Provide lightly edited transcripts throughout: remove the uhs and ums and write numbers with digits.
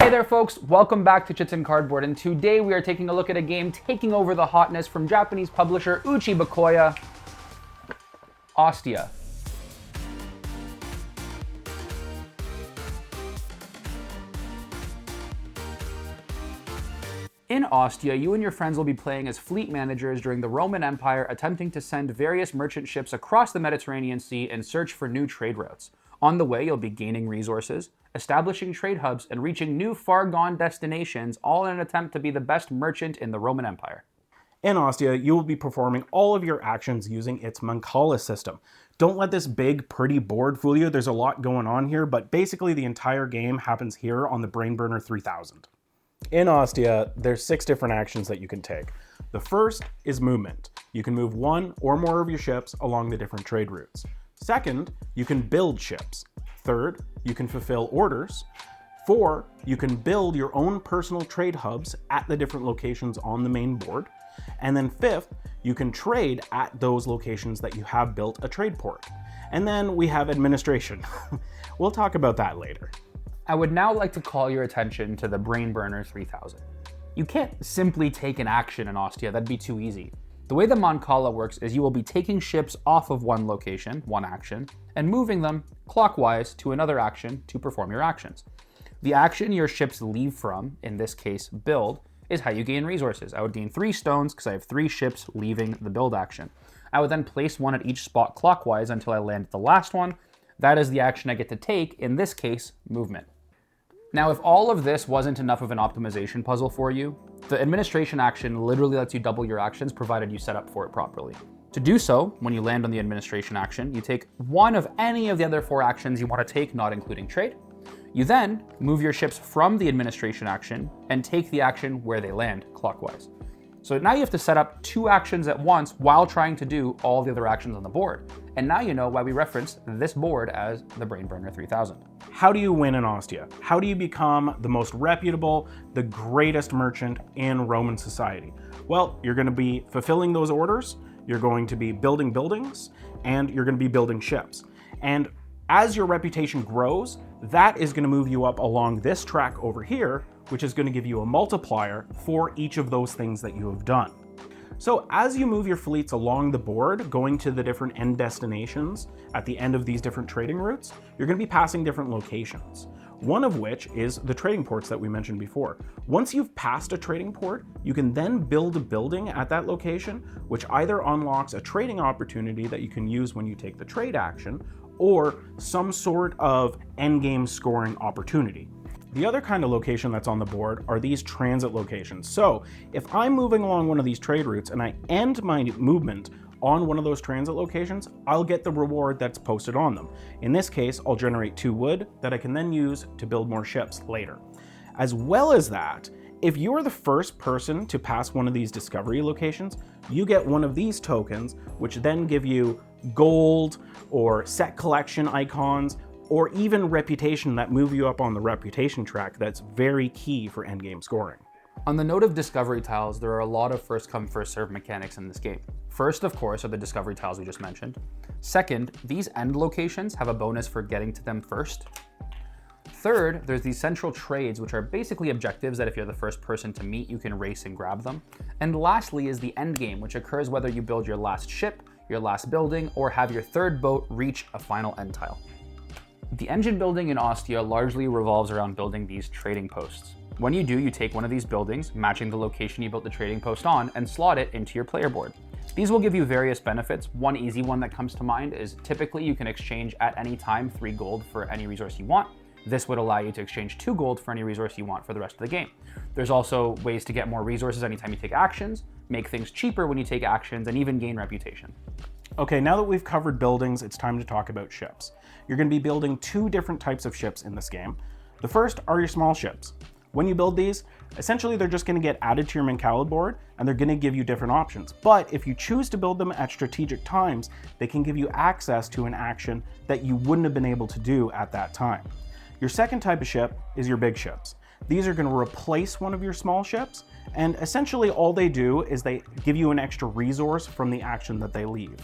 Hey there folks, welcome back to Chits and Cardboard, and today we are taking a look at a game taking over the hotness from Japanese publisher Uchibacoya, Ostia. In Ostia, you and your friends will be playing as fleet managers during the Roman Empire, attempting to send various merchant ships across the Mediterranean Sea in search for new trade routes. On the way, you'll be gaining resources, establishing trade hubs, and reaching new far-gone destinations, all in an attempt to be the best merchant in the Roman Empire. In Ostia, you will be performing all of your actions using its mancala system. Don't let this big, pretty board fool you. There's a lot going on here, but basically the entire game happens here on the Brainburner 3000. In Ostia, there's 6 different actions that you can take. The first is movement. You can move one or more of your ships along the different trade routes. Second, you can build ships. Third, you can fulfill orders. 4, you can build your own personal trade hubs at the different locations on the main board. And then 5th, you can trade at those locations that you have built a trade port. And then we have administration. We'll talk about that later. I would now like to call your attention to the Brainburner 3000. You can't simply take an action in Ostia, that'd be too easy. The way the Mancala works is you will be taking ships off of one location, one action, and moving them clockwise to another action to perform your actions. The action your ships leave from, in this case build, is how you gain resources. I would gain 3 stones because I have 3 ships leaving the build action. I would then place one at each spot clockwise until I land the last one. That is the action I get to take, in this case, movement. Now, if all of this wasn't enough of an optimization puzzle for you, the administration action literally lets you double your actions provided you set up for it properly. To do so, when you land on the administration action, you take one of any of the other 4 actions you want to take, not including trade. You then move your ships from the administration action and take the action where they land clockwise. So now you have to set up 2 actions at once while trying to do all the other actions on the board. And now you know why we reference this board as the Brainburner 3000. How do you win in Ostia? How do you become the most reputable, the greatest merchant in Roman society? Well, you're going to be fulfilling those orders, you're going to be building buildings, and you're going to be building ships. And as your reputation grows, that is going to move you up along this track over here, which is going to give you a multiplier for each of those things that you have done. So as you move your fleets along the board, going to the different end destinations at the end of these different trading routes, you're going to be passing different locations. One of which is the trading ports that we mentioned before. Once you've passed a trading port, you can then build a building at that location, which either unlocks a trading opportunity that you can use when you take the trade action, or some sort of endgame scoring opportunity. The other kind of location that's on the board are these transit locations. So if I'm moving along one of these trade routes and I end my movement on one of those transit locations, I'll get the reward that's posted on them. In this case, I'll generate 2 wood that I can then use to build more ships later. As well as that, if you're the first person to pass one of these discovery locations, you get one of these tokens, which then give you gold or set collection icons, or even reputation that move you up on the reputation track that's very key for endgame scoring. On the note of discovery tiles, there are a lot of first come first serve mechanics in this game. First, of course, are the discovery tiles we just mentioned. Second, these end locations have a bonus for getting to them first. Third, there's these central trades, which are basically objectives that if you're the first person to meet, you can race and grab them. And lastly is the end game, which occurs whether you build your last ship, your last building, or have your 3rd boat reach a final end tile. The engine building in Ostia largely revolves around building these trading posts. When you do, you take one of these buildings, matching the location you built the trading post on, and slot it into your player board. These will give you various benefits. One easy one that comes to mind is typically you can exchange at any time 3 gold for any resource you want. This would allow you to exchange 2 gold for any resource you want for the rest of the game. There's also ways to get more resources anytime you take actions, make things cheaper when you take actions, and even gain reputation. Okay, now that we've covered buildings, it's time to talk about ships. You're going to be building 2 different types of ships in this game. The first are your small ships. When you build these, essentially they're just going to get added to your mancala board, and they're going to give you different options. But if you choose to build them at strategic times, they can give you access to an action that you wouldn't have been able to do at that time. Your second type of ship is your big ships. These are going to replace one of your small ships, and essentially all they do is they give you an extra resource from the action that they leave.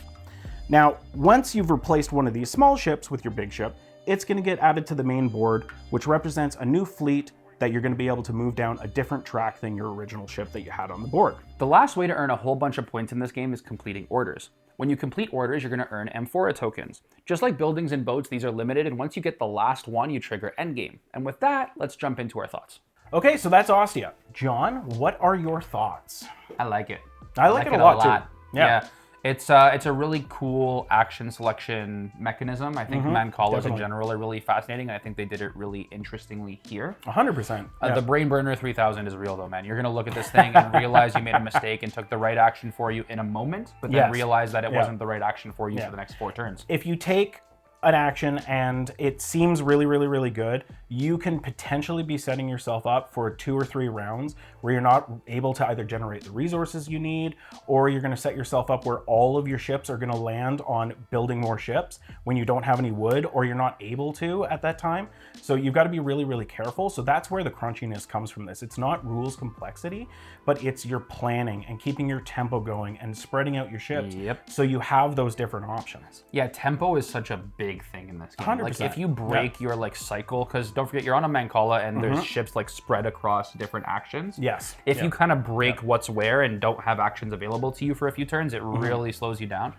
Now, once you've replaced one of these small ships with your big ship, it's going to get added to the main board, which represents a new fleet that you're going to be able to move down a different track than your original ship that you had on the board. The last way to earn a whole bunch of points in this game is completing orders. When you complete orders, you're going to earn Amphora tokens. Just like buildings and boats, these are limited, and once you get the last one, you trigger endgame. And with that, let's jump into our thoughts. Okay, so that's Ostia. John, what are your thoughts? I like it. I like it a lot too. Yeah. It's a really cool action selection mechanism. I think mancalas in general are really fascinating, and I think they did it really interestingly here. 100%. The Brain Burner 3000 is real though, man. You're gonna look at this thing and realize you made a mistake and took the right action for you in a moment, but then realize that it wasn't the right action for you for the next 4 turns. If you take an action and it seems really, really, really good, you can potentially be setting yourself up for 2 or 3 rounds where you're not able to either generate the resources you need, or you're going to set yourself up where all of your ships are going to land on building more ships when you don't have any wood, or you're not able to at that time. So you've got to be really, really careful. So that's where the crunchiness comes from this. It's not rules complexity, but it's your planning and keeping your tempo going and spreading out your ships. So you have those different options. Yeah, tempo is such a big thing in this game. 100%. Like if you break your like cycle, because don't forget you're on a mancala and there's ships like spread across different actions. If you kind of break what's where and don't have actions available to you for a few turns, it really slows you down.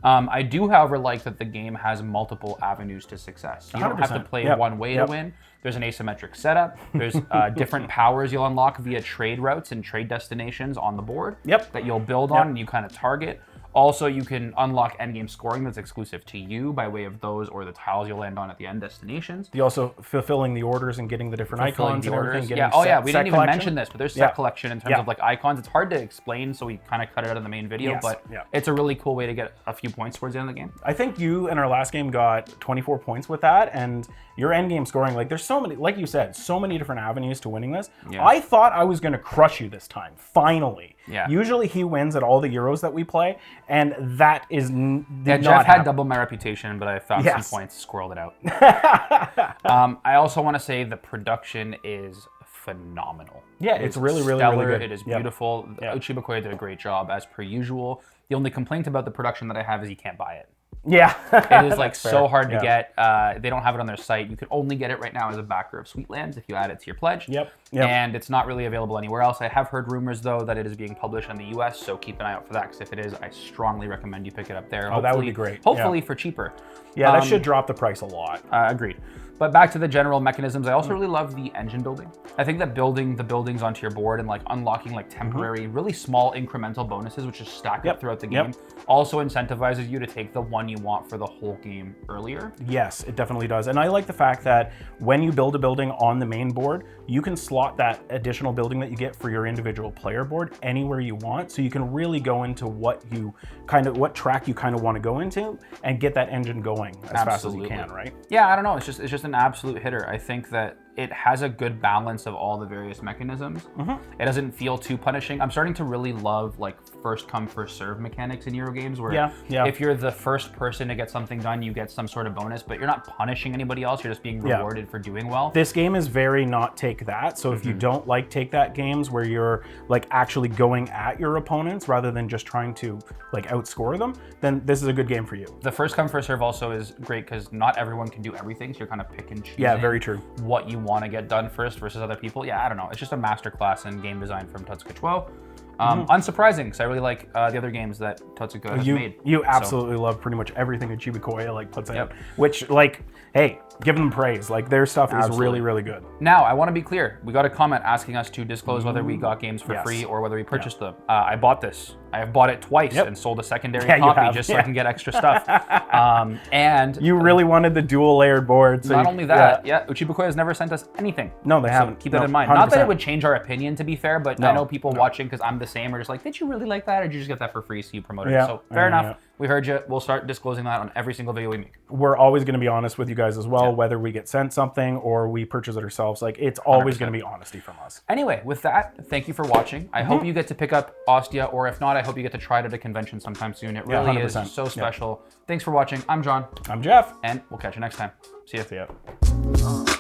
I do, however, like that the game has multiple avenues to success. You don't have to play one way to win. There's an asymmetric setup. There's different powers you'll unlock via trade routes and trade destinations on the board that you'll build on and you kind of target. Also, you can unlock endgame scoring that's exclusive to you by way of those or the tiles you'll land on at the end destinations. You also fulfilling the orders and getting the different icons and everything. We didn't even mention this, but there's set collection in terms of like icons. It's hard to explain, so we kind of cut it out of the main video, but it's a really cool way to get a few points towards the end of the game. I think you in our last game got 24 points with that, and your endgame scoring, like there's so many, like you said, so many different avenues to winning this. I thought I was going to crush you this time, finally. Usually he wins at all the Euros that we play, and that is Jeff had double my reputation, but I found some points, squirreled it out. I also want to say the production is phenomenal. It's really, really, really good. It is beautiful. Uchibacoya did a great job as per usual. The only complaint about the production that I have is you can't buy it. It is like so hard to get. They don't have it on their site. You can only get it right now as a backer of Sweetlands if you add it to your pledge. And it's not really available anywhere else. I have heard rumors though that it is being published in the US, so keep an eye out for that, because if it is, I strongly recommend you pick it up there. That would be great. Hopefully for cheaper. That should drop the price a lot. Agreed. But back to the general mechanisms, I also really love the engine building. I think that building the buildings onto your board and like unlocking like temporary, really small incremental bonuses, which just stack up throughout the game, also incentivizes you to take the one you want for the whole game earlier. Yes, it definitely does. And I like the fact that when you build a building on the main board, you can slot that additional building that you get for your individual player board anywhere you want. So you can really go into what track you kind of want to go into and get that engine going as fast as you can, right? Yeah, I don't know. It's just an absolute hitter. I think that it has a good balance of all the various mechanisms. It doesn't feel too punishing. I'm starting to really love like first come first serve mechanics in Euro games, where if you're the first person to get something done, you get some sort of bonus, but you're not punishing anybody else. You're just being rewarded for doing well. This game is very not take that. So if you don't like take that games where you're like actually going at your opponents rather than just trying to like outscore them, then this is a good game for you. The first come first serve also is great because not everyone can do everything, so you're kind of pick and choosing very true. What you want to get done first versus other people. I don't know. It's just a masterclass in game design from Tutsuka. Unsurprising, because I really like the other games that Tutsuka has made. You absolutely love pretty much everything Uchibacoya like puts out, which like, hey, give them praise. Like their stuff is really, really good. Now, I want to be clear. We got a comment asking us to disclose whether we got games for free or whether we purchased them. I bought this. I have bought it twice and sold a secondary copy just so I can get extra stuff. And you really wanted the dual layered board. So not only that, Uchibacoya has never sent us anything. No, they haven't. Keep that in mind. 100%. Not that it would change our opinion, to be fair, but I know people watching, because I'm the same, are just like, did you really like that, or did you just get that for free so you promoted it? So fair enough. We heard you. We'll start disclosing that on every single video we make. We're always going to be honest with you guys as well, whether we get sent something or we purchase it ourselves. Like it's always going to be honesty from us. Anyway, with that, thank you for watching. I hope you get to pick up Ostia, or if not, I hope you get to try it at a convention sometime soon. It really is so special. Thanks for watching. I'm John. I'm Jeff. And we'll catch you next time. See ya. See ya.